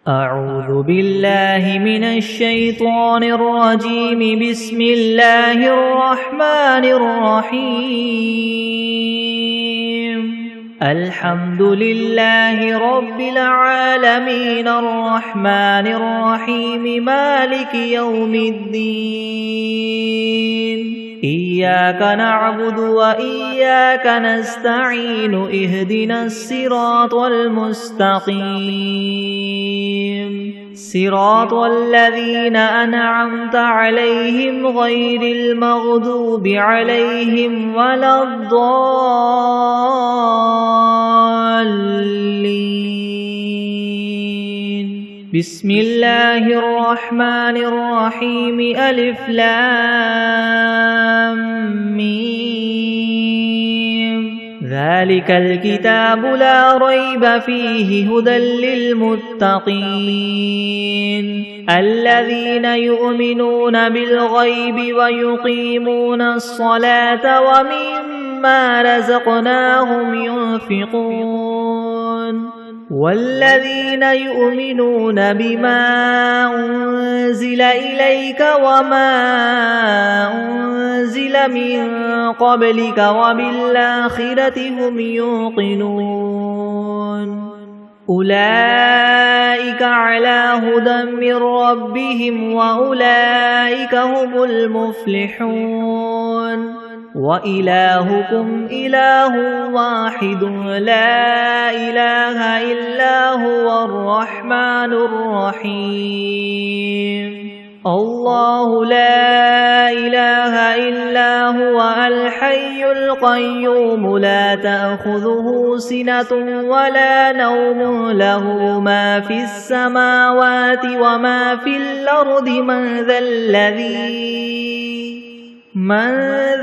أعوذ بالله من الشيطان الرجيم. بسم الله الرحمن الرحيم. الحمد لله رب العالمين الرحمن الرحيم مالك يوم الدين. إياك نعبد وإياك نستعين. اهدنا الصراط المستقيم صراط الذين أنعمت عليهم غير المغضوب عليهم ولا الضالين. بسم الله الرحمن الرحيم. ألف لام ميم. ذلك الكتاب لا ريب فيه هدى للمتقين الذين يؤمنون بالغيب ويقيمون الصلاة ومما رزقناهم ينفقون والذين يؤمنون بما أنزل إليك وما أنزل من قبلك وبالآخرة هم يوقنون أولئك على هدى من ربهم وأولئك هم المفلحون. وإلهكم إله واحد لا إله إلا هو الرحمن الرحيم. الله لا إله إلا هو الحي القيوم لا تأخذه سنة ولا نوم له ما في السماوات وما في الأرض. من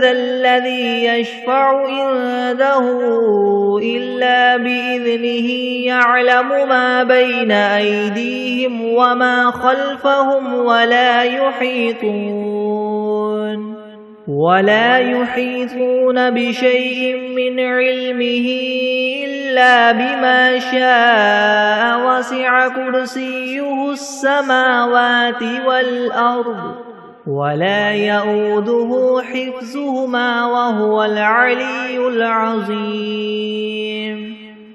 ذا الذي يشفع عنده إلا بإذنه. يعلم ما بين أيديهم وما خلفهم ولا يحيطون بشيء من علمه إلا بما شاء. وسع كرسيه السماوات والأرض ولا يؤوده حفظهما وهو العلي العظيم.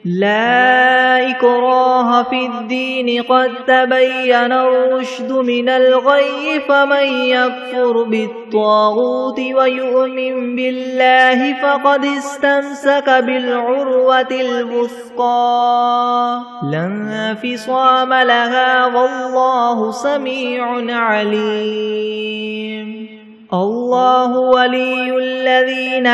لا إكراه في الدين قد تبين الرشد من الغي. فمن يكفر بالطاغوت ويؤمن بالله فقد استمسك بالعروة الوثقى لا انفصام لها والله سميع عليم. الله ولي الذين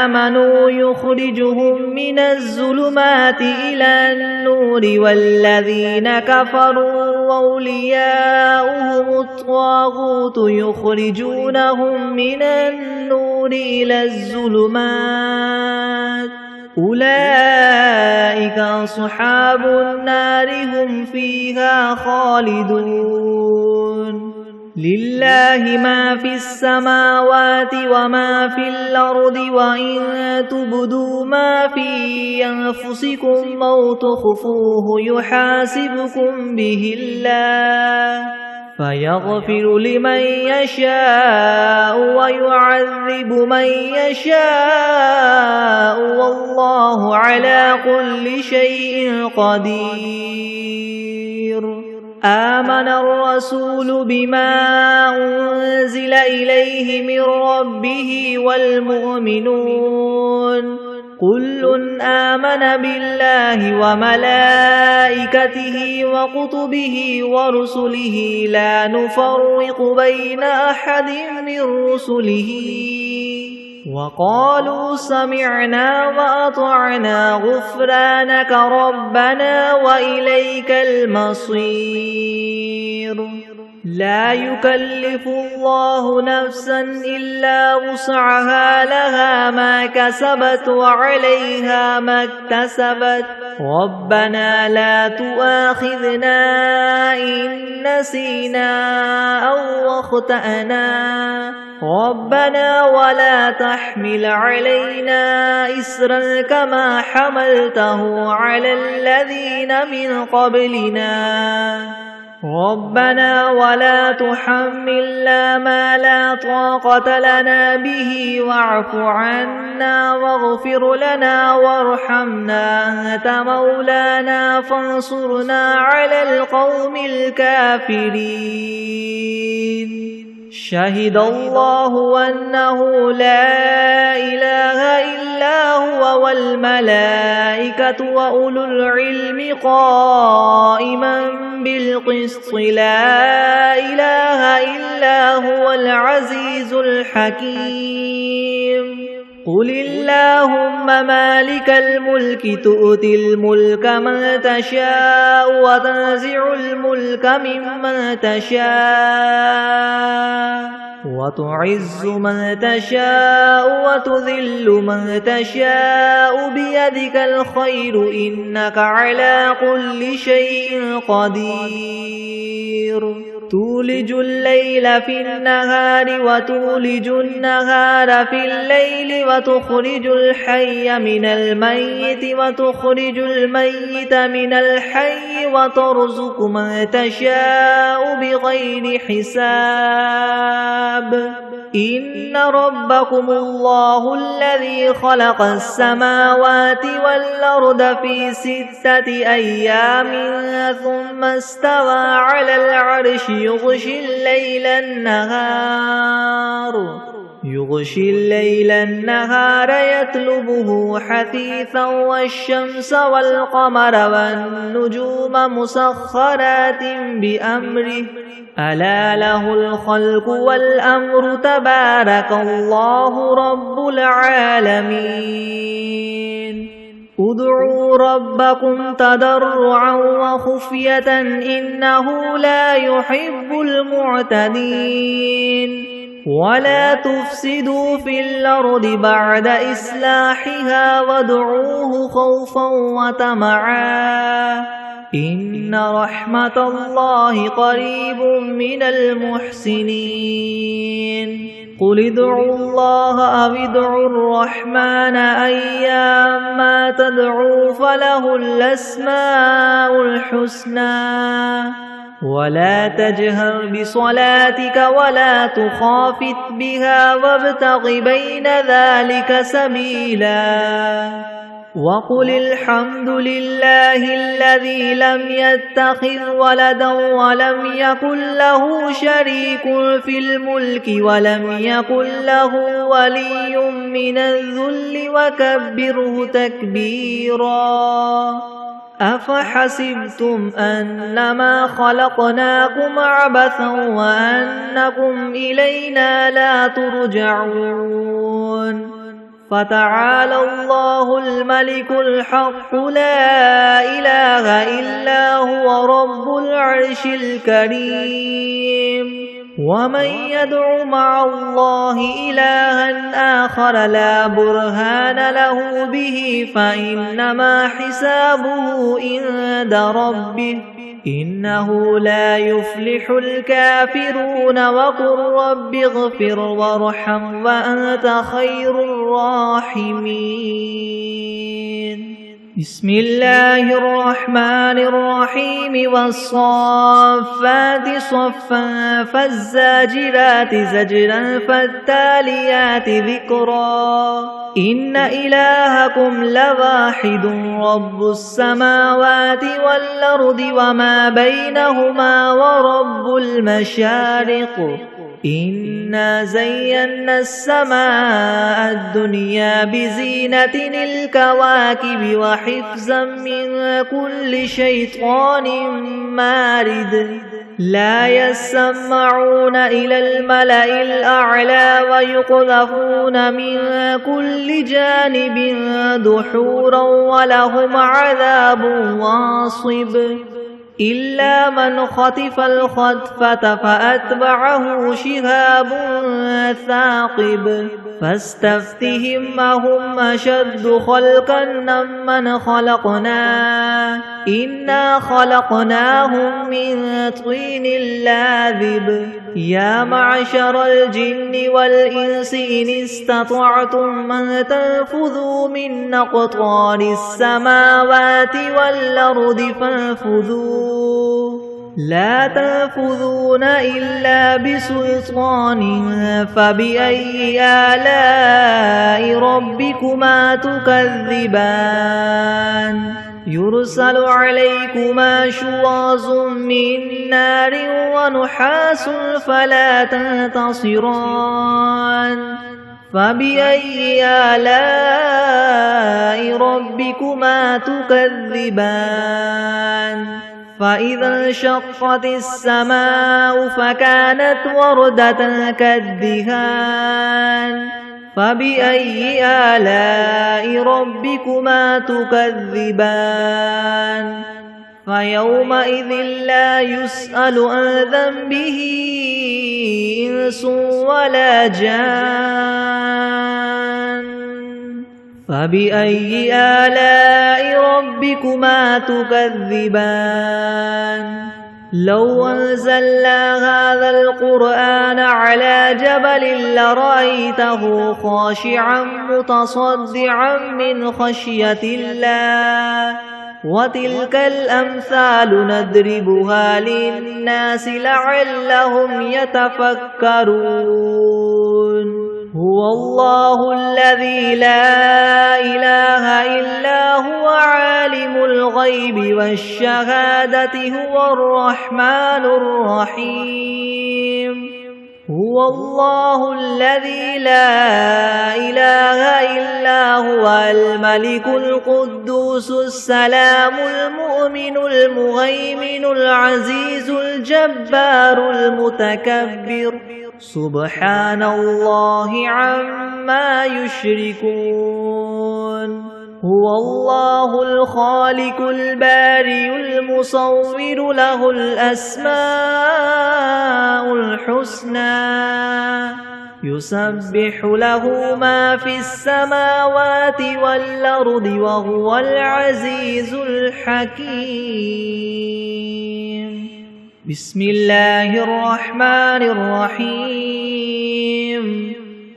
آمنوا يخرجهم من الظلمات إلى النور والذين كفروا أولياؤهم الطاغوت يخرجونهم من النور إلى الظلمات. أولئك أصحاب النار هم فيها خالدون. لله ما في السماوات وما في الأرض. وإن تبدوا ما في أنفسكم أو تخفوه يحاسبكم به الله فيغفر لمن يشاء ويعذب من يشاء والله على كل شيء قدير. آمن الرسول بما أنزل إليه من ربه والمؤمنون كل آمن بالله وملائكته وكتبه ورسله لا نفرق بين أحد من رسله وقالوا سمعنا وأطعنا غفرانك ربنا وإليك المصير. لا يكلف الله نفسا إلا وسعها لها ما كسبت وعليها ما اكتسبت. ربنا لا تؤاخذنا إن نسينا أو أخطأنا ربنا ولا تحمل علينا إسرا كما حملته على الذين من قبلنا ربنا ولا تحملنا ما لا طاقة لنا به واعف عنا واغفر لنا وارحمنا أنت مولانا فانصرنا على القوم الكافرين شهد الله أنه لا إله إلا هو والملائكة وأولو العلم قائما بالقسط لا إله إلا هو العزيز الحكيم قل اللهم مالك الملك تؤتي الملك من تشاء وتنزع الملك ممن تشاء وتعز من تشاء وتذل من تشاء بيدك الخير إنك على كل شيء قدير تولج الليل في النهار وتولج النهار في الليل وتخرج الحي من الميت وتخرج الميت من الحي وترزق من تشاء بغير حساب إن ربكم الله الذي خلق السماوات والأرض في 6 أيام ثم استوى على العرش يغشي الليل النهار يطلبه حثيثا والشمس والقمر والنجوم مسخرات بأمره ألا له الخلق والأمر تبارك الله رب العالمين ادعوا ربكم تضرعا وخفية إنه لا يحب المعتدين ولا تفسدوا في الأرض بعد إصلاحها وادعوه خوفا وطمعا إن رحمة الله قريب من المحسنين قل ادعوا الله أو ادعوا الرحمن أيما تدعوا فله الأسماء الحسنى ولا تجهر بصلاتك ولا تخافت بها وابتغ بين ذلك سبيلا وقل الحمد لله الذي لم يتخذ ولدا ولم يكن له شريك في الملك ولم يكن له ولي من الذل وكبره تكبيرا أفحسبتم أنما خلقناكم عبثا وأنكم إلينا لا ترجعون فتعالى الله الملك الحق لا إله إلا هو رب العرش الكريم ومن يدع مع الله إلها آخر لا برهان له به فإنما حسابه عند ربه إنه لا يفلح الكافرون وقل رب اغفر وارحم وأنت خير الراحمين بسم الله الرحمن الرحيم والصافات صفا فالزاجرات زجرا فالتاليات ذكرا إن إلهكم لواحد رب السماوات والأرض وما بينهما ورب المشارق إنا زينا السماء الدنيا بزينة الكواكب وحفظا من كل شيطان مارد لا يسمعون إلى الملأ الأعلى ويقذفون من كل جانب دحورا ولهم عذاب واصب إلا من خطف الخطفة فأتبعه شهاب ثاقب فاستفتهم أهم أشد خلقا ممن خلقنا إنا خلقناهم من طين لاذب يا معشر الجن والإنس إن استطعتم من تنفذوا من أقطار السماوات والأرض فانفذوا لا تنفذون إلا بسلطان فبأي آلاء ربكما تكذبان يرسل عليكما شواظ من نار ونحاس فلا تنتصران فبأي آلاء ربكما تكذبان فإذا انشقت السماء فكانت وردة كالدهان فبأي آلاء ربكما تكذبان فيومئذ لا يسأل عن ذنبه إنس ولا جان فبأي آلاء ربكما تكذبان لو أنزلنا هذا القرآن على جبل لرأيته خاشعا متصدعا من خشية الله وتلك الأمثال نضربها للناس لعلهم يتفكرون هو الله الذي لا إله إلا هو عالم الغيب والشهادة هو الرحمن الرحيم هو الله الذي لا إله إلا هو الملك القدوس السلام المؤمن المهيمن العزيز الجبار المتكبر سبحان الله عما يشركون هو الله الخالق البارئ المصور له الأسماء الحسنى يسبح له ما في السماوات والأرض وهو العزيز الحكيم بسم الله الرحمن الرحيم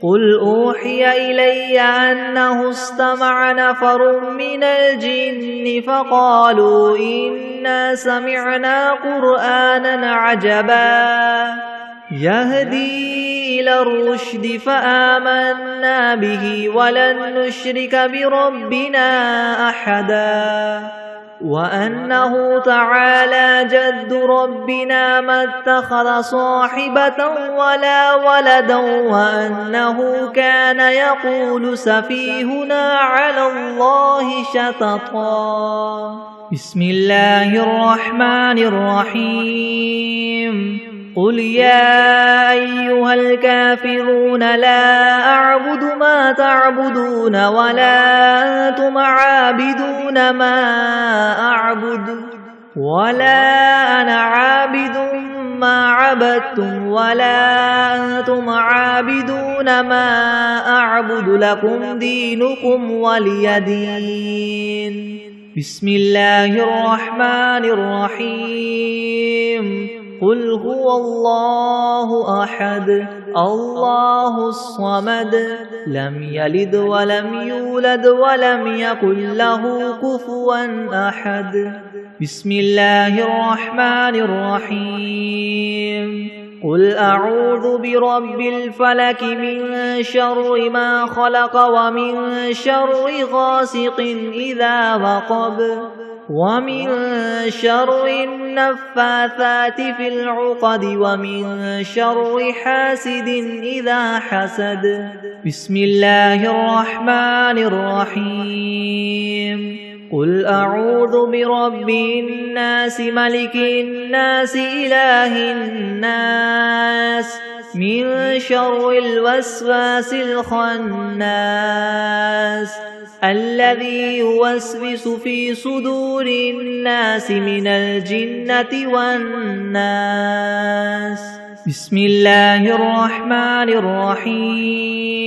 قل أوحي إلي أنه استمع نفر من الجن فقالوا إنا سمعنا قرآنا عجبا يهدي إلى الرشد فآمنا به ولن نشرك بربنا أحدا وأنه تعالى جد ربنا ما اتخذ صاحبة ولا ولدا وأنه كان يقول سفيهنا على الله شططا بسم الله الرحمن الرحيم قل يا أيها الكافرون لا أعبد ما تعبدون ولا أنتم عابدون ما أعبد ولا أنا عابد ما عبدتم ولا أنتم عابدون ما أعبد لكم دينكم ولي دين بسم الله الرحمن الرحيم قل هو الله أحد الله الصمد لم يلد ولم يولد ولم يكن له كفوا أحد بسم الله الرحمن الرحيم قل أعوذ برب الفلك من شر ما خلق ومن شر غاسق إذا وقب ومن شر النفاثات في العقد ومن شر حاسد إذا حسد بسم الله الرحمن الرحيم قل أعوذ برب الناس ملك الناس إله الناس من شر الوسواس الخناس الذي يوسوس في صدور الناس من الجنة والناس بسم الله الرحمن الرحيم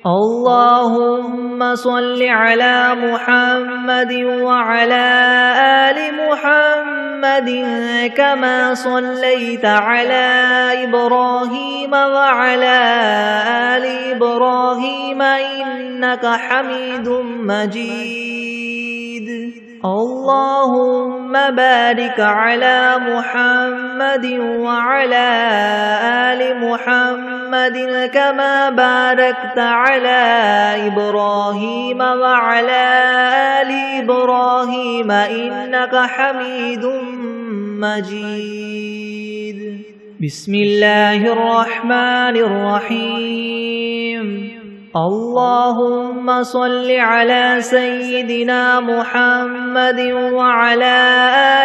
اللهم صل على محمد وعلى آل محمد كما صليت على إبراهيم وعلى آل إبراهيم إنك حميد مجيد اللهم بارك على محمد وعلى آل محمد كما باركت على إبراهيم وعلى آل إبراهيم إنك حميد مجيد. بسم الله الرحمن الرحيم. اللهم صل على سيدنا محمد وعلى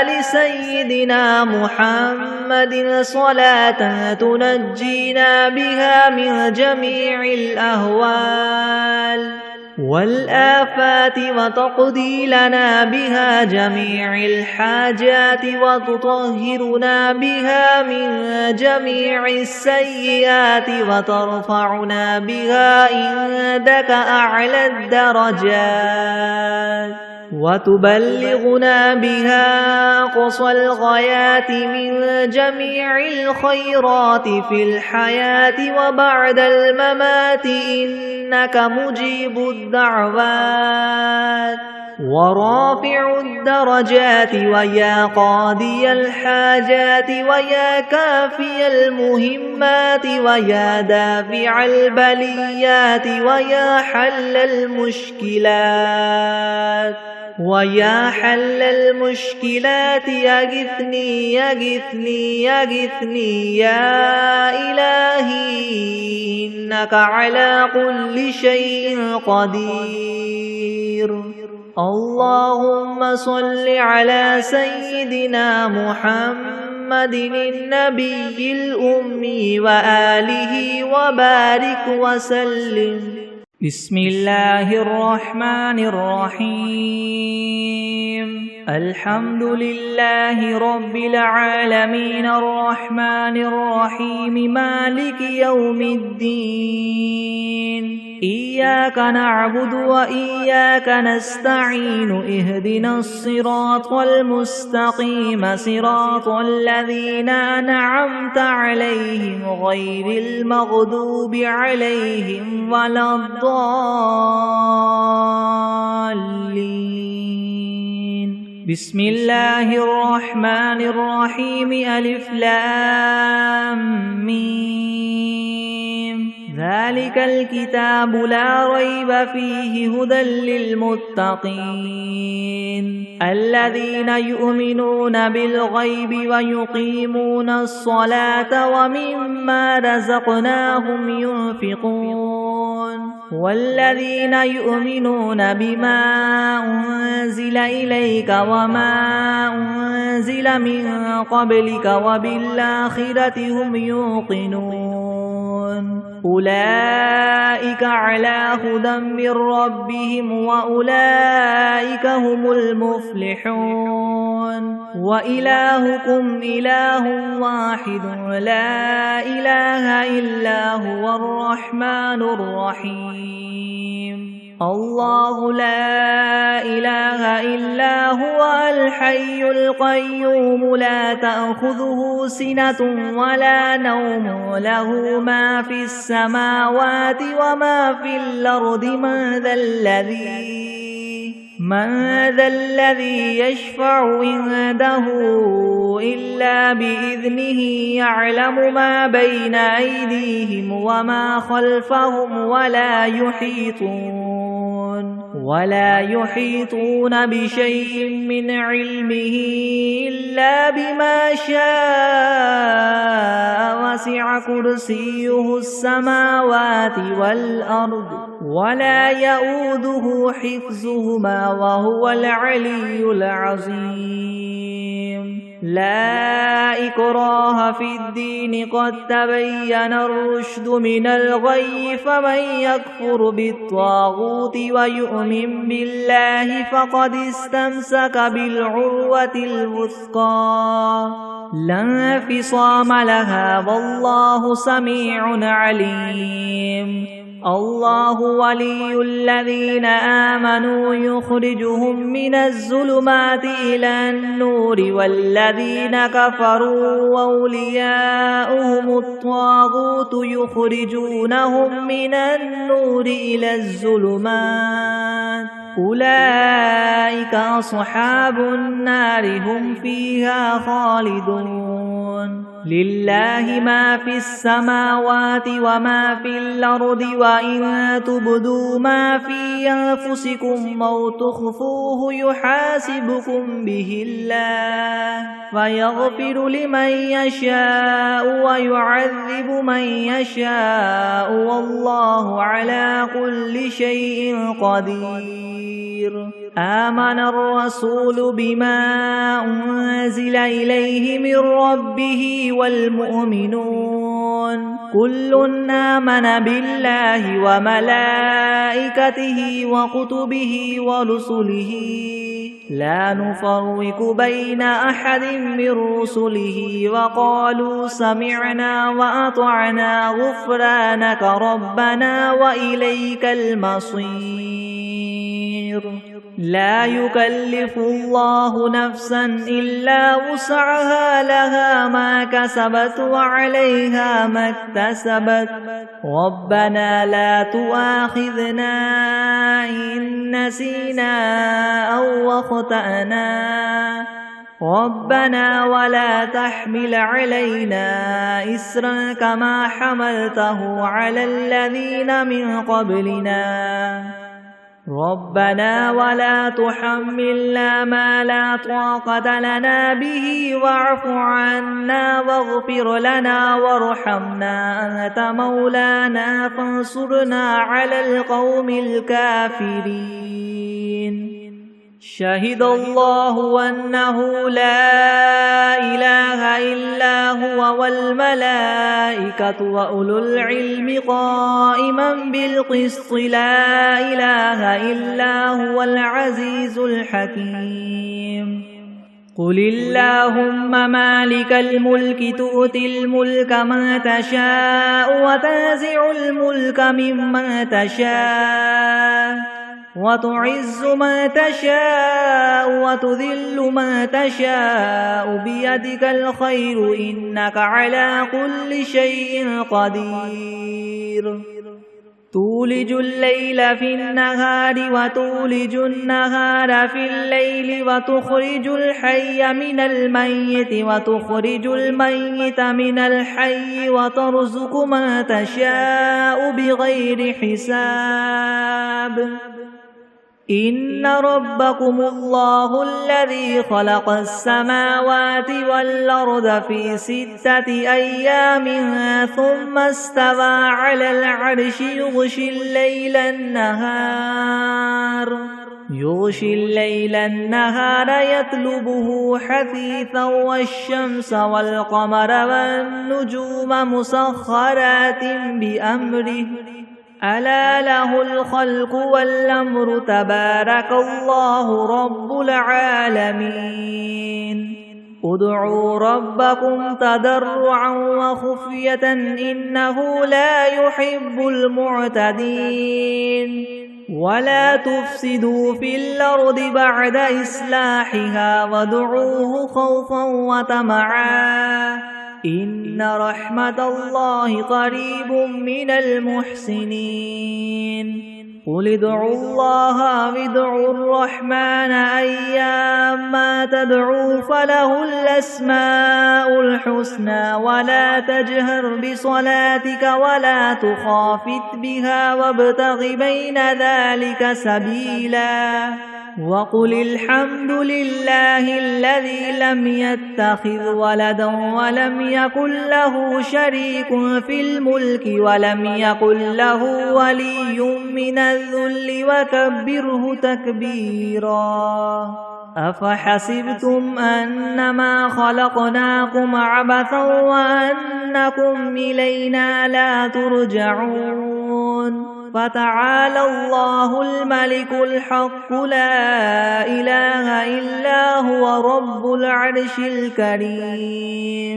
آل سيدنا محمد صلاة تنجينا بها من جميع الأهوال والآفات وتقضي لنا بها جميع الحاجات وتطهرنا بها من جميع السيئات وترفعنا بها عندك أعلى الدرجات وتبلغنا بها أقصى الغايات من جميع الخيرات في الحياة وبعد الممات إنك مجيب الدعوات ورافع الدرجات ويا قاضي الحاجات ويا كافي المهمات ويا دافع البليات ويا حل المشكلات ويا حل المشكلات يغثني يغثني يغثني يا إلهي إنك على كل شيء قدير. اللهم صل على سيدنا محمد النبي الأمي وآله وبارك وسلم. بسم الله الرحمن الرحيم. الحمد لله رب العالمين الرحمن الرحيم مالك يوم الدين. إياك نعبد وإياك نستعين اهدنا الصراط المستقيم صراط الذين أنعمت عليهم غير المغضوب عليهم ولا الضالين. بسم الله الرحمن الرحيم. ألف لام ميم. ذلك الكتاب لا ريب فيه هدى للمتقين الذين يؤمنون بالغيب ويقيمون الصلاة ومما رزقناهم ينفقون والذين يؤمنون بما أنزل إليك وما أنزل من قبلك وبالآخرة هم يوقنون أولئك على هدى من ربهم وأولئك هم المفلحون. وإلهكم إله واحد لا إله إلا هو الرحمن الرحيم. الله لا إله إلا هو الحي القيوم لا تأخذه سنة ولا نوم له ما في السماوات وما في الأرض من ذا الذي يشفع عنده إلا بإذنه يعلم ما بين أيديهم وما خلفهم ولا يحيطون بشيء من علمه إلا بما شاء وسع كرسيه السماوات والأرض ولا يؤوده حفظهما وهو العلي العظيم. لا إكراه في الدين قد تبين الرشد من الغي فمن يكفر بالطاغوت ويؤمن بالله فقد استمسك بالعروة الوثقى لا انفصام لها والله سميع عليم. الله ولي الذين آمنوا يخرجهم من الظلمات إلى النور والذين كفروا أولياؤهم الطاغوت يخرجونهم من النور إلى الظلمات أولئك أصحاب النار هم فيها خالدون لله ما في السماوات وما في الأرض وإن تبدوا ما في أنفسكم أو تخفوه يحاسبكم به الله فيغفر لمن يشاء ويعذب من يشاء والله على كل شيء قدير آمن الرسول بما أنزل إليه من ربه والمؤمنون كل آمن بالله وملائكته وكتبه ورسله لا نفرق بين أحد من رسله وقالوا سمعنا وأطعنا غفرانك ربنا وإليك المصير لا يكلف الله نفسا إلا وسعها لها ما كسبت وعليها ما اكتسبت ربنا لا تؤاخذنا إن نسينا أو أخطأنا ربنا ولا تحمل علينا إسرا كما حملته على الذين من قبلنا ربنا ولا تحملنا ما لا طاقة لنا به واعف عنا واغفر لنا وارحمنا أنت مولانا فانصرنا على القوم الكافرين شهد الله أنه لا إله إلا هو والملائكة وأولو العلم قائما بالقسط لا إله إلا هو العزيز الحكيم قل اللهم مالك الملك تؤتي الملك من تشاء وتنزع الملك ممن تشاء وتعز من تشاء وتذل من تشاء بيدك الخير إنك على كل شيء قدير تولج الليل في النهار وتولج النهار في الليل وتخرج الحي من الميت وتخرج الميت من الحي وترزق من تشاء بغير حساب إن ربكم الله الذي خلق السماوات والأرض في 6 أيام ثم استوى على العرش يغشي الليل النهار يطلبه حثيثا والشمس والقمر والنجوم مسخرات بأمره ألا له الخلق والأمر تبارك الله رب العالمين ادعوا ربكم تضرعا وخفية إنه لا يحب المعتدين ولا تفسدوا في الأرض بعد إصلاحها وادعوه خوفا وطمعا إن رحمة الله قريب من المحسنين قل ادعوا الله وادعوا الرحمن أيما تدعوا فله الأسماء الحسنى ولا تجهر بصلاتك ولا تخافت بها وابتغ بين ذلك سبيلا وقل الحمد لله الذي لم يتخذ ولدا ولم يكن له شريك في الملك ولم يكن له ولي من الذل وكبره تكبيرا أفحسبتم أنما خلقناكم عبثا وأنكم إلينا لا ترجعون فتعالى الله الملك الحق لا إله إلا هو رب العرش الكريم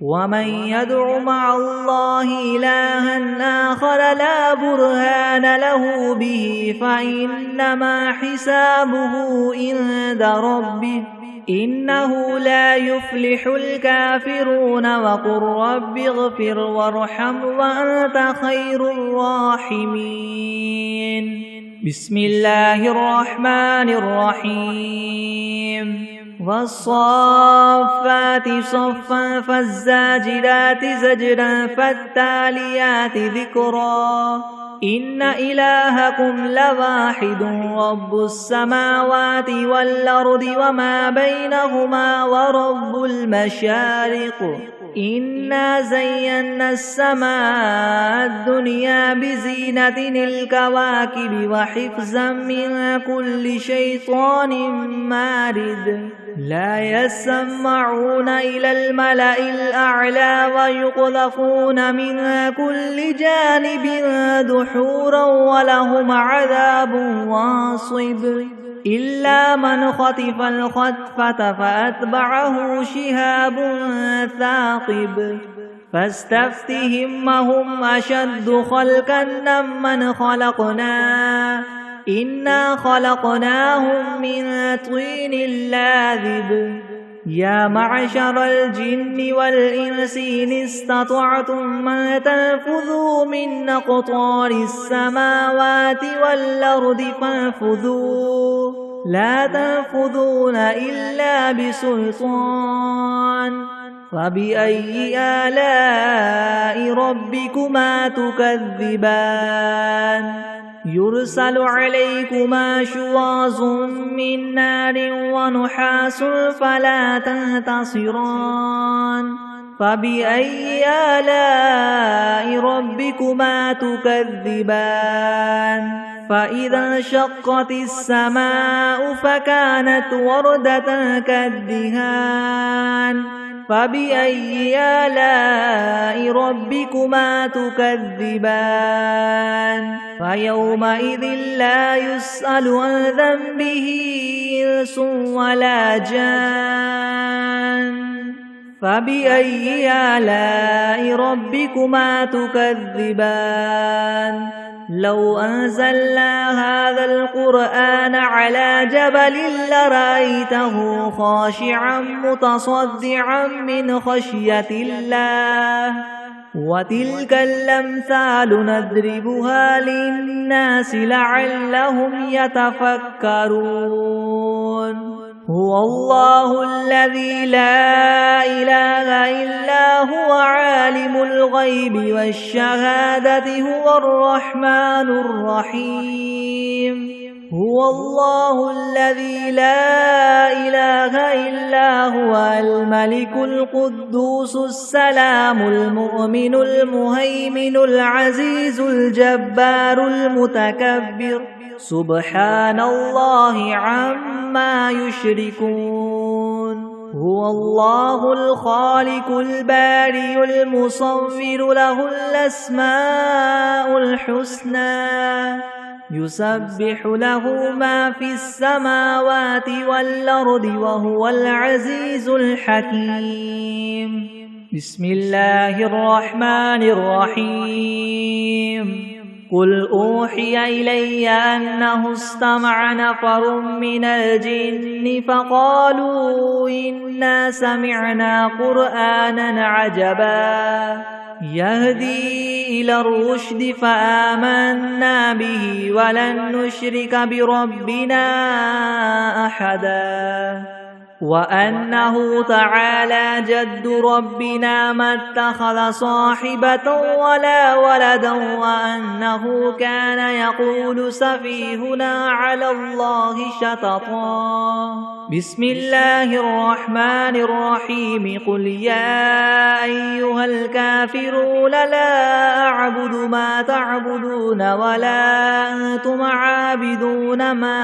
ومن يدع مع الله إلها آخر لا برهان له به فإنما حسابه عند ربه إنه لا يفلح الكافرون وقل رب اغفر وارحم وأنت خير الراحمين بسم الله الرحمن الرحيم والصافات صفا فالزاجرات زجرا فالتاليات ذكرا إن إلهكم لواحد رب السماوات والأرض وما بينهما ورب المشارق إنا زينا السماء الدنيا بزينة الكواكب وحفظا من كل شيطان مارد لا يسمعون إلى الملأ الأعلى ويقذفون من كل جانب دحورا ولهم عذاب واصب إلا من خطف الخطفة فأتبعه شهاب ثاقب فاستفتهم أهم أشد خلقا ممن خلقنا إنا خلقناهم من طين لاذب يا معشر الجن والإنس إن استطعتم أن تنفذوا من أقطار السماوات والأرض فانفذوا لا تنفذون إلا بسلطان فبأي آلاء ربكما تكذبان يرسل عليكما شواظ من نار ونحاس فلا تنتصران فبأي آلاء ربكما تكذبان فإذا انشقت السماء فكانت وردة كالدهان فبأي آلاء ربكما تكذبان فيومئذ لا يسأل عن ذنبه إنس ولا جان فبأي آلاء ربكما تكذبان لو أنزلنا هذا القرآن على جبل لرأيته خاشعا متصدعا من خشية الله وتلك الأمثال نضربها للناس لعلهم يتفكرون هو الله الذي لا إله إلا هو عالم الغيب والشهادة هو الرحمن الرحيم هو الله الذي لا إله إلا هو الملك القدوس السلام المؤمن المهيمن العزيز الجبار المتكبر سبحان الله عما يشركون هو الله الخالق البارئ المصور له الأسماء الحسنى يسبح له ما في السماوات والأرض وهو العزيز الحكيم بسم الله الرحمن الرحيم قل أوحي إلي أنه استمع نفر من الجن فقالوا إنا سمعنا قرآنا عجبا يهدي إلى الرشد فآمنا به ولن نشرك بربنا أحدا وأنه تعالى جد ربنا ما اتخذ صاحبة ولا ولدا وأنه كان يقول سفيهنا على الله شططا بسم الله الرحمن الرحيم قل يا أيها الكافرون لا أعبد ما تعبدون ولا أنتم عابدون ما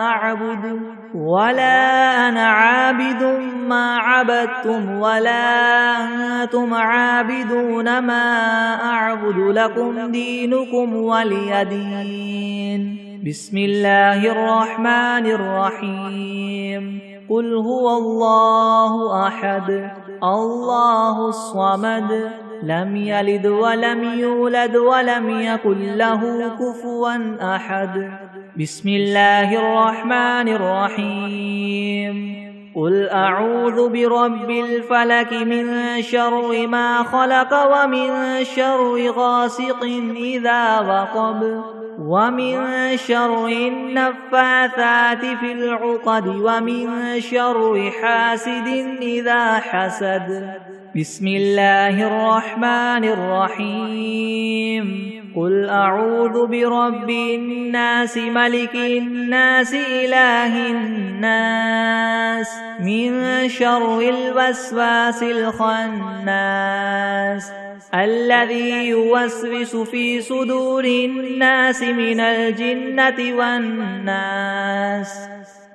أعبد ولا أنا عابد ما عبدتم ولا أنتم عابدون ما أعبد لكم دينكم ولي دين بسم الله الرحمن الرحيم قل هو الله أحد الله الصمد لم يلد ولم يولد ولم يكن له كفوا أحد بسم الله الرحمن الرحيم قل أعوذ برب الفلك من شر ما خلق ومن شر غاسق إذا وقب ومن شر النفاثات في العقد ومن شر حاسد إذا حسد. بسم الله الرحمن الرحيم. قل أعوذ برب الناس ملك الناس إله الناس من شر الوسواس الخناس الذي يوسوس في صدور الناس من الجنة والناس.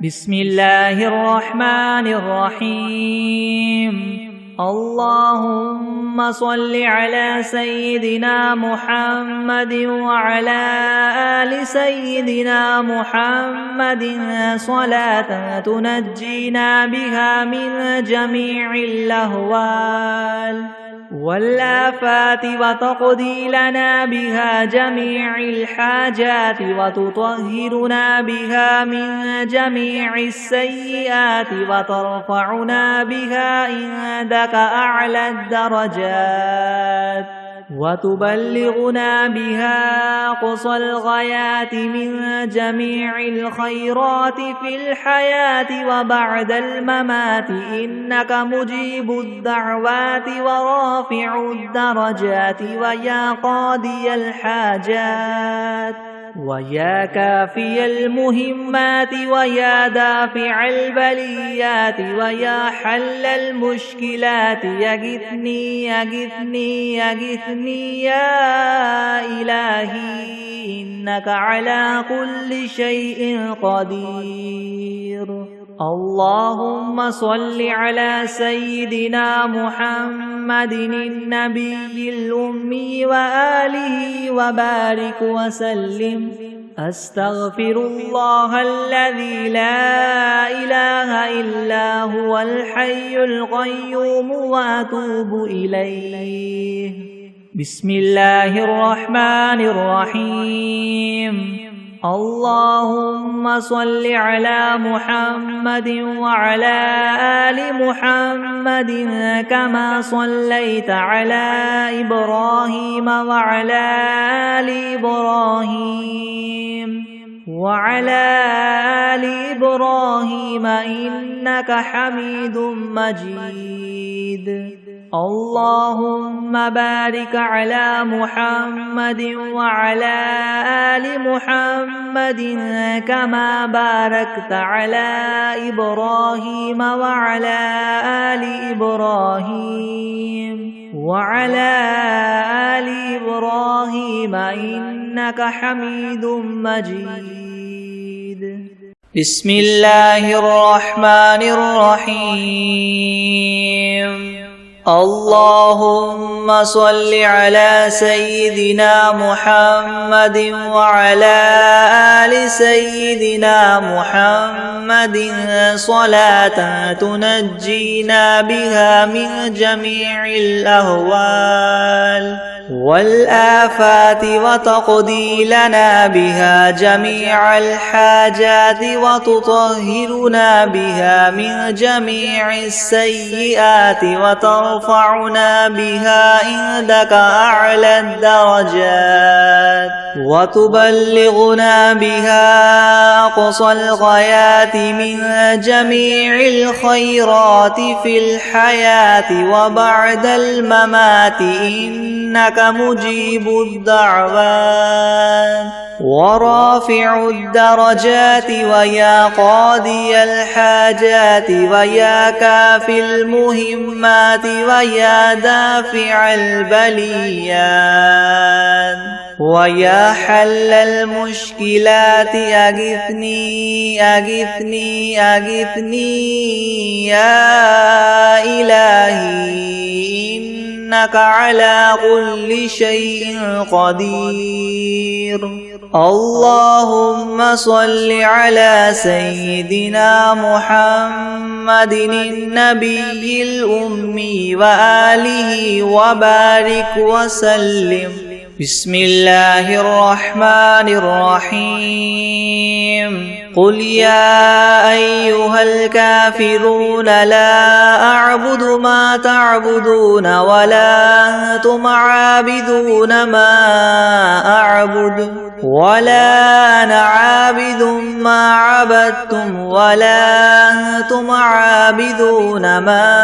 بسم الله الرحمن الرحيم. اللهم صل على سيدنا محمد وعلى آل سيدنا محمد صلاة تنجينا بها من جميع الأهوال والآفات وتقضي لنا بها جميع الحاجات وتطهرنا بها من جميع السيئات وترفعنا بها عندك أعلى الدرجات وتبلغنا بها أقصى الغايات من جميع الخيرات في الحياة وبعد الممات إنك مجيب الدعوات ورافع الدرجات ويا قاضي الحاجات ويا كافي المهمات ويا دافع البليات ويا حل المشكلات يغثني يغثني يغثني يا إلهي إنك على كل شيء قدير. اللهم صل على سيدنا محمد النبي الأمي وآله وبارك وسلم. أستغفر الله الذي لا إله إلا هو الحي القيوم وأتوب إليه. بسم الله الرحمن الرحيم. اللهم صل على محمد وعلى آل محمد كما صليت على إبراهيم وعلى آل إبراهيم إنك حميد مجيد. اللهم بارك على محمد وعلى آل محمد كما باركت على إبراهيم وعلى آل إبراهيم إنك حميد مجيد. بسم الله الرحمن الرحيم. اللهم صل على سيدنا محمد وعلى آل سيدنا محمد صلاة تنجينا بها من جميع الأهوال والآفات وتقضي لنا بها جميع الحاجات وتطهرنا بها من جميع السيئات وترفعنا بها عندك أعلى الدرجات وتبلغنا بها أقصى الغايات من جميع الخيرات في الحياة وبعد الممات إنك مجيب الدعوات ورافع الدرجات ويا قاضي الحاجات ويا كافي المهمات ويا دافع البليات ويا حل المشكلات أغثني أغثني أغثني يا إلهي إنك على كل شيء قدير. اللهم صل على سيدنا محمد النبي الأمي وآله وبارك وسلم. بسم الله الرحمن الرحيم قل يا أيها الكافرون لا أعبد ما تعبدون ولا أنتم عابدون ما أعبد ولا أنا عابد ما عبدتم ولا أنتم عابدون ما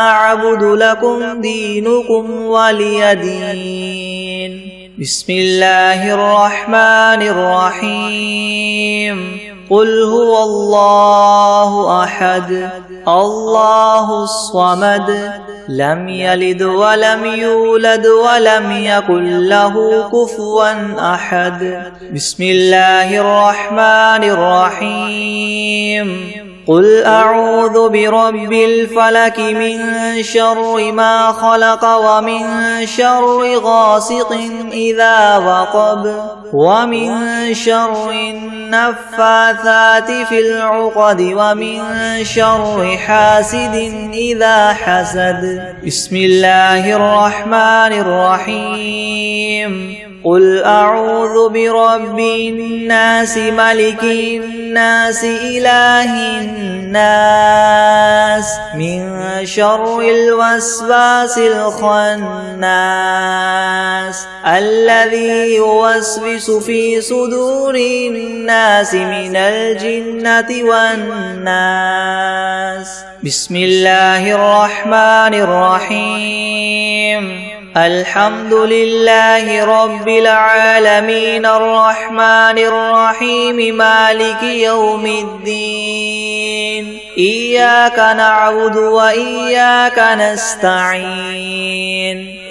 أعبد لكم دينكم ولي دين بسم الله الرحمن الرحيم قل هو الله أحد الله الصمد لم يلد ولم يولد ولم يكن له كفوا أحد بسم الله الرحمن الرحيم قل أعوذ برب الفلك من شر ما خلق ومن شر غاسق إذا وقب ومن شر النفاثات في العقد ومن شر حاسد إذا حسد بسم الله الرحمن الرحيم قل أعوذ برب الناس ملك الناس إله الناس من شر الوسواس الخناس الذي يوسوس في صدور الناس من الجنة والناس بسم الله الرحمن الرحيم الحمد لله رب العالمين الرحمن الرحيم مالك يوم الدين إياك نعبد وإياك نستعين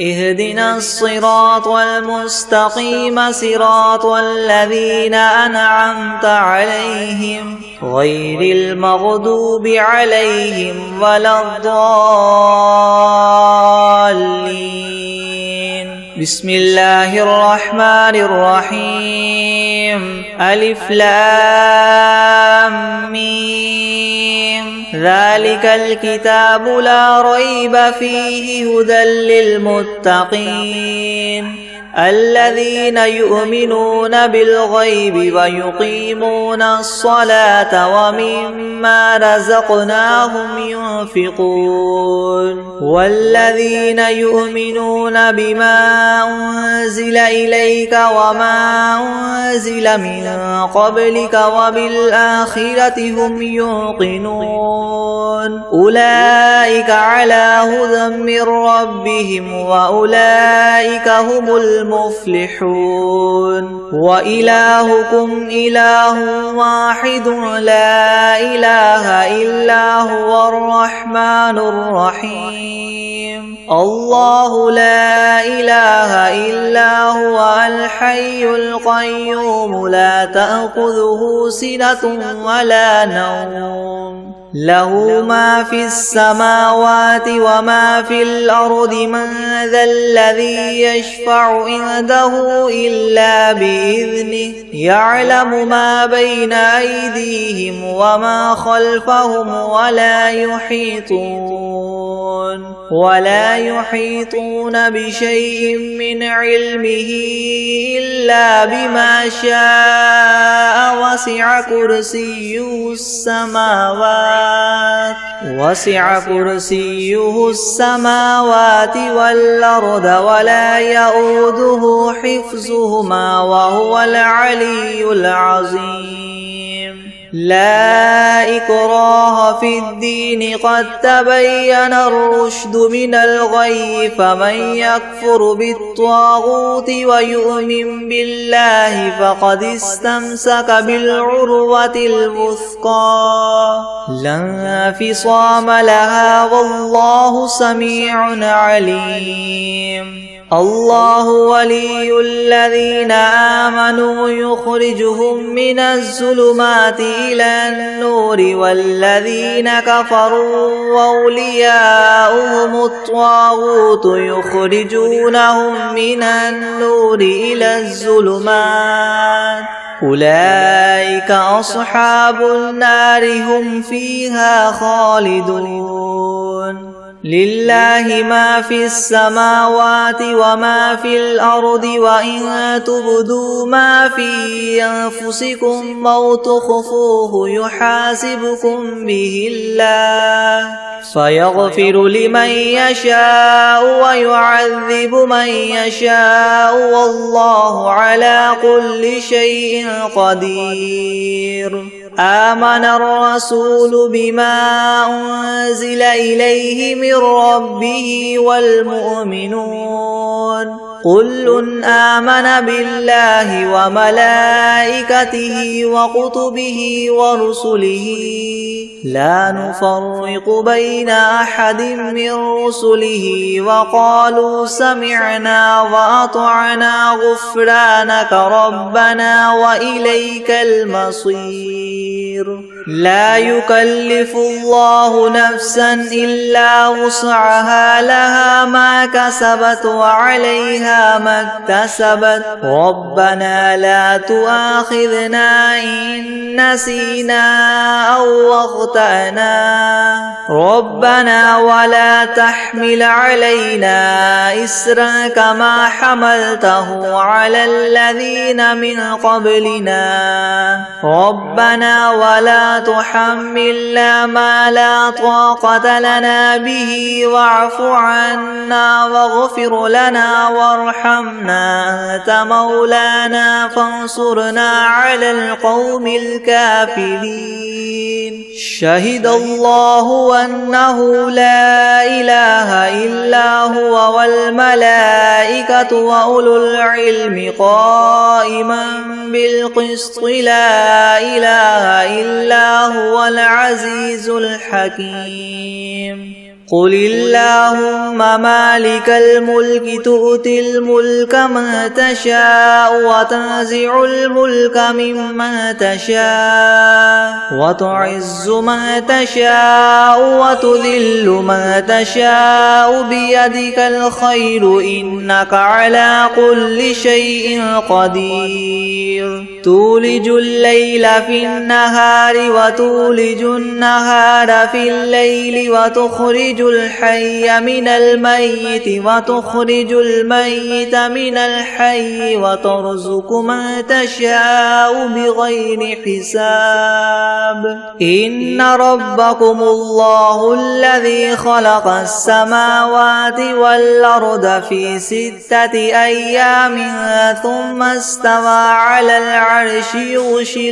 اهدنا الصراط المستقيم صراط الذين أنعمت عليهم غير المغضوب عليهم ولا الضالين بسم الله الرحمن الرحيم ألف لام ميم ذلك الكتاب لا ريب فيه هدى للمتقين الذين يؤمنون بالغيب ويقيمون الصلاة ومما رزقناهم ينفقون والذين يؤمنون بما أنزل إليك وما أنزل من قبلك وبالآخرة هم يوقنون أولئك على هدى من ربهم وأولئك هم المفلحون وإلهكم إله واحد لا إله إلا هو الرحمن الرحيم الله لا إله إلا هو الحي القيوم لا تأخذه سنة ولا نوم له ما في السماوات وما في الأرض من ذا الذي يشفع عنده إلا بإذنه يعلم ما بين أيديهم وما خلفهم ولا يحيطون بشيء من علمه إلا بما شاء وسع كرسيه السماوات والأرض ولا يؤوده حفظهما وهو العلي العظيم لا إكراه في الدين قد تبين الرشد من الغي فمن يكفر بالطاغوت ويؤمن بالله فقد استمسك بالعروة الوثقى لا انفصام لها والله سميع عليم الله ولي الذين آمنوا يخرجهم من الظلمات إلى النور والذين كفروا وأولياؤهم الطاغوت يخرجونهم من النور إلى الظلمات أولئك أصحاب النار هم فيها خالدون لله ما في السماوات وما في الأرض وإن تبدوا ما في أنفسكم أو تخفوه يحاسبكم به الله فيغفر لمن يشاء ويعذب من يشاء والله على كل شيء قدير. آمن الرسول بما أنزل إليه من ربه والمؤمنون كل آمن بالله وملائكته وكتبه ورسله لا نفرق بين أحد من رسله وقالوا سمعنا وأطعنا غفرانك ربنا وإليك المصير. لا يكلف الله نفسا إلا وسعها لها ما كسبت وعليها ما اكتسبت ربنا لا تؤاخذنا إن نسينا أو أخطأنا ربنا ولا تحمل علينا إسرا كما حملته على الذين من قبلنا ربنا ولا تحملنا ما لا طاقة لنا به واعف عنا واغفر لنا وارحمنا أنت مولانا فانصرنا على القوم الكافرين. شهد الله أنه لا إله إلا هو والملائكة وأولو العلم قائما بالقسط لا إله إلا هو العزيز الحكيم. قل اللهم مالك الملك تؤتي الملك من تشاء وتنزع الملك ممن تشاء وتعز من تشاء وتذل من تشاء بيدك الخير إنك على كل شيء قدير. تولج الليل في النهار وتولج النهار في الليل وتخرج الحي من الميت وتخرج الميت من الحي وترزق من تشاء بغير حساب. إن ربكم الله الذي خلق السماوات والأرض في 6 أيام ثم استوى على العرش يغشي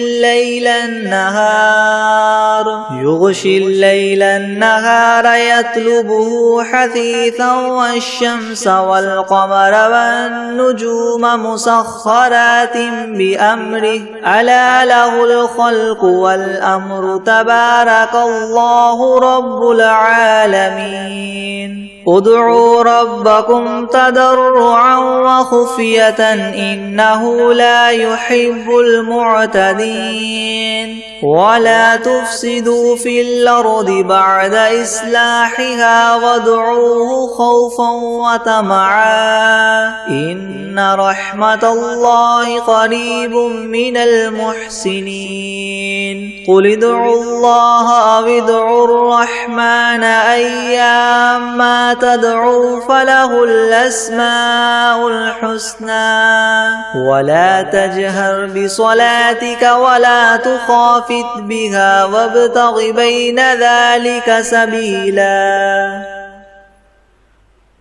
الليل النهار يطلبه حثيثا والشمس والقمر والنجوم مسخرات بأمره ألا له الخلق والأمر تبارك الله رب العالمين. ادعوا ربكم تضرعا وخفية إنه لا يحب المعتدين. ولا تفسدوا في الأرض بعد إصلاحها وادعوه خوفا وطمعا إن رحمة الله قريب من المحسنين. قل ادعوا الله أو ادعوا الرحمن أيما تدعوا فله الأسماء الحسنى ولا تجهر بصلاتك ولا تخافت بها وابتغ بين ذلك سبيلا.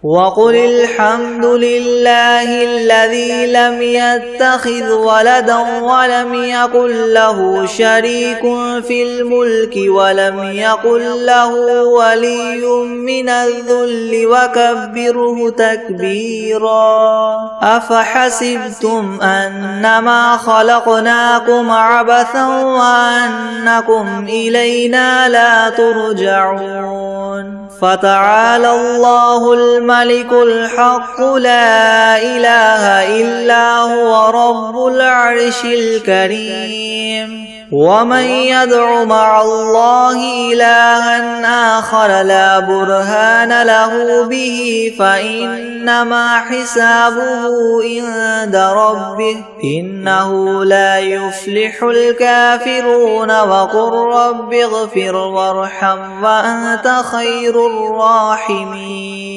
وقل الحمد لله الذي لم يتخذ ولدا ولم يكن له شريك في الملك ولم يكن له ولي من الذل وكبره تكبيرا. أفحسبتم أنما خلقناكم عبثا وأنكم إلينا لا ترجعون. فتعالى الله الملك الحق لا إله إلا هو رب العرش الكريم. ومن يدع مع الله إلها آخر لا برهان له به فإنما حسابه عند ربه إنه لا يفلح الكافرون وقل رب اغفر وارحم وأنت خير الراحمين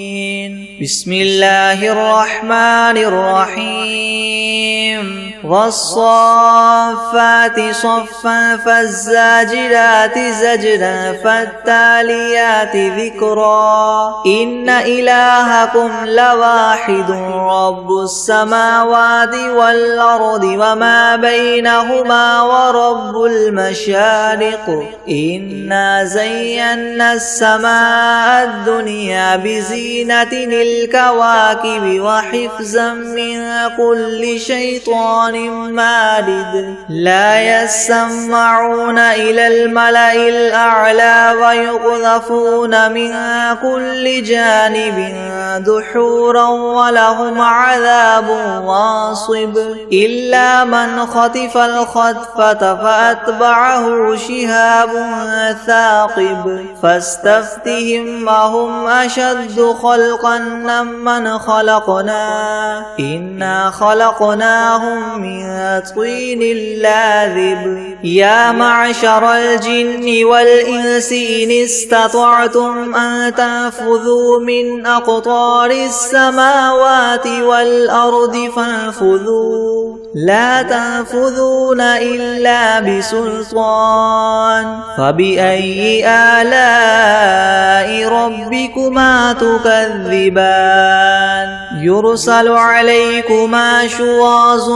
بسم الله الرحمن الرحيم والصافات صفا فالزاجرات زجرا فالتاليات ذكرا إن إلهكم لواحد رب السماوات والأرض وما بينهما ورب المشارق إنا زينا السماء الدنيا بزينة الكواكب وحفظا من كل شيطان مارد لا يسمعون إلى الملأ الأعلى ويقذفون من كل جانب دحورا ولهم عذاب واصب إلا من خطف الخطفة فأتبعه شهاب ثاقب فاستفتهم أهم أشد خلقا ممن خلقنا إنا خلقناهم من طين لاذب يا معشر الجن والإنس إن استطعتم أن تنفذوا من أقطار السماوات والأرض فانفذوا لا تنفذون إلا بسلطان فبأي آلاء ربكما تكذبان يرسل عليكما شواظ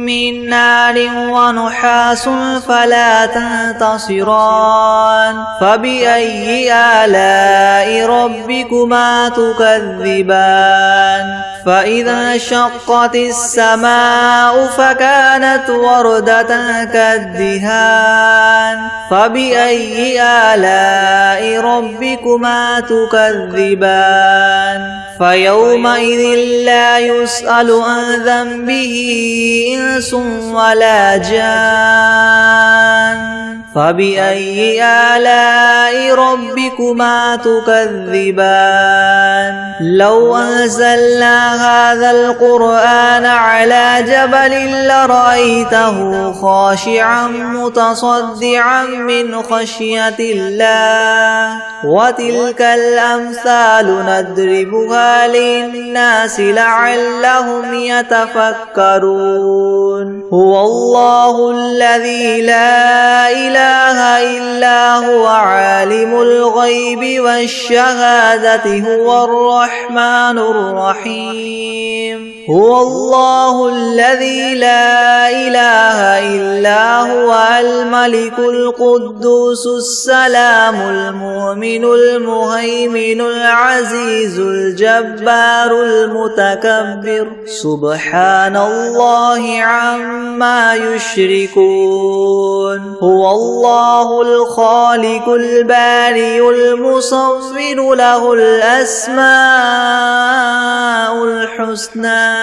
من نار ونحاس فلا تنتصران فبأي آلاء ربكما تكذبان فإذا شقت السماء فكانت وردة كالدهان فبأي آلاء ربكما تكذبان فيومئذ لا يسأل عن ذنبه إنس ولا جان فبأي آلاء ربكما تكذبان لو أنزلنا هذا القرآن على جبل لرأيته خاشعا متصدعا من خشية الله وتلك الأمثال نضربها للناس لعلهم يتفكرون هو الله الذي لا إله إلا هو عالم الغيب والشهادة هو الرحمن الرحيم هو الله الذي لا إله إلا هو الملك القدوس السلام المؤمن المهيمن العزيز الجبار المتكبر سبحان الله عما يشركون هو الله الخالق البارئ المصور له الأسماء الحسنى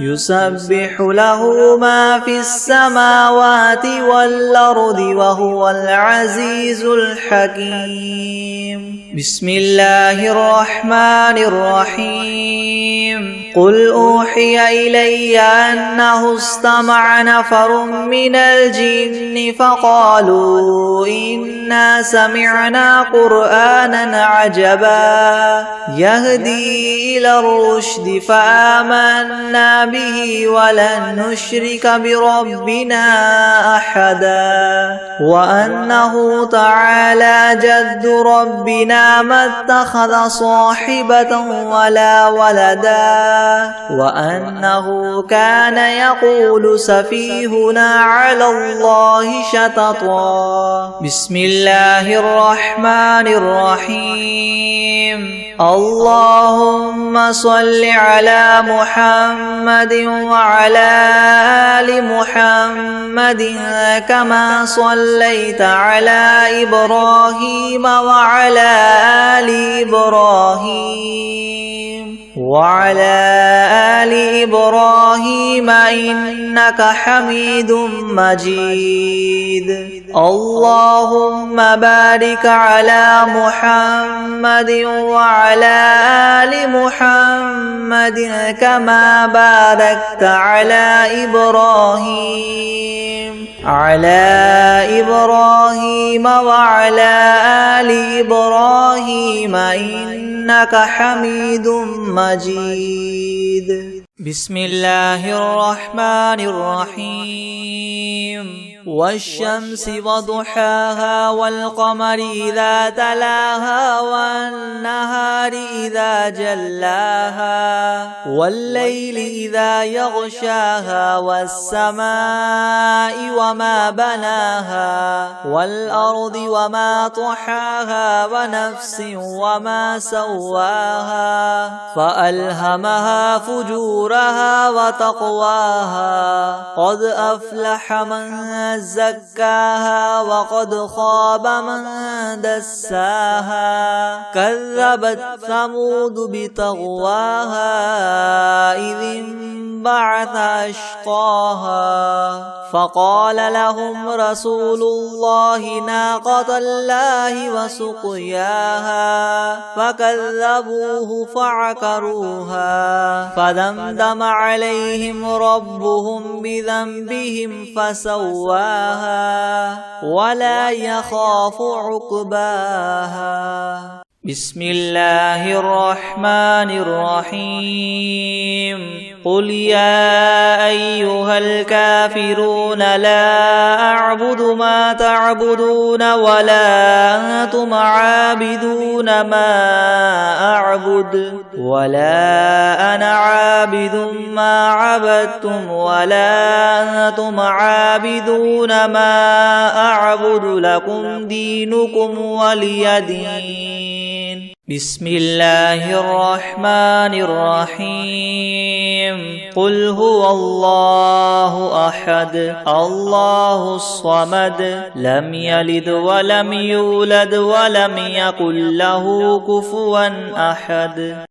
يسبح له ما في السماوات والأرض وهو العزيز الحكيم بسم الله الرحمن الرحيم قل أوحي إلي أنه استمع نفر من الجن فقالوا إنا سمعنا قرآنا عجبا يهدي إلى الرشد فآمنا به ولن نشرك بربنا أحدا وأنه تعالى جد ربنا ما اتخذ صاحبة ولا ولدا وأنه كان يقول سفيهنا على الله شططا بسم الله الرحمن الرحيم اللهم صل على على محمد وعلى آل محمد كما صليت على إبراهيم وعلى آل إبراهيم إنك حميد مجيد. اللهم بارك على محمد وعلى آل محمد كما باركت على إبراهيم وعلى آل إبراهيم إنك حميد مجيد. بسم الله الرحمن الرحيم. والشمس وضحاها والقمر إذا تلاها والنهار إذا جلاها والليل إذا يغشاها والسماء وما بناها والأرض وما طحاها ونفس وما سواها فألهمها فجورها وتقواها قد أفلح من زكاها وقد خاب من دساها كذبت ثمود بطغواها إذ انبعث أشقاها فقال لهم رسول الله ناقة الله وسقياها فكذبوه فعقروها فدمدم عليهم ربهم بذنبهم فسواها ولا يخاف عقباها. بسم الله الرحمن الرحيم. قل يا أيها الكافرون لا أعبد ما تعبدون ولا أنتم عابدون ما أعبد ولا أنا عابد ما عبدتم ولا أنتم عابدون ما أعبد لكم دينكم ولي دين. بسم الله الرحمن الرحيم. قل هو الله أحد الله الصمد لم يلد ولم يولد ولم يكن له كفوا أحد.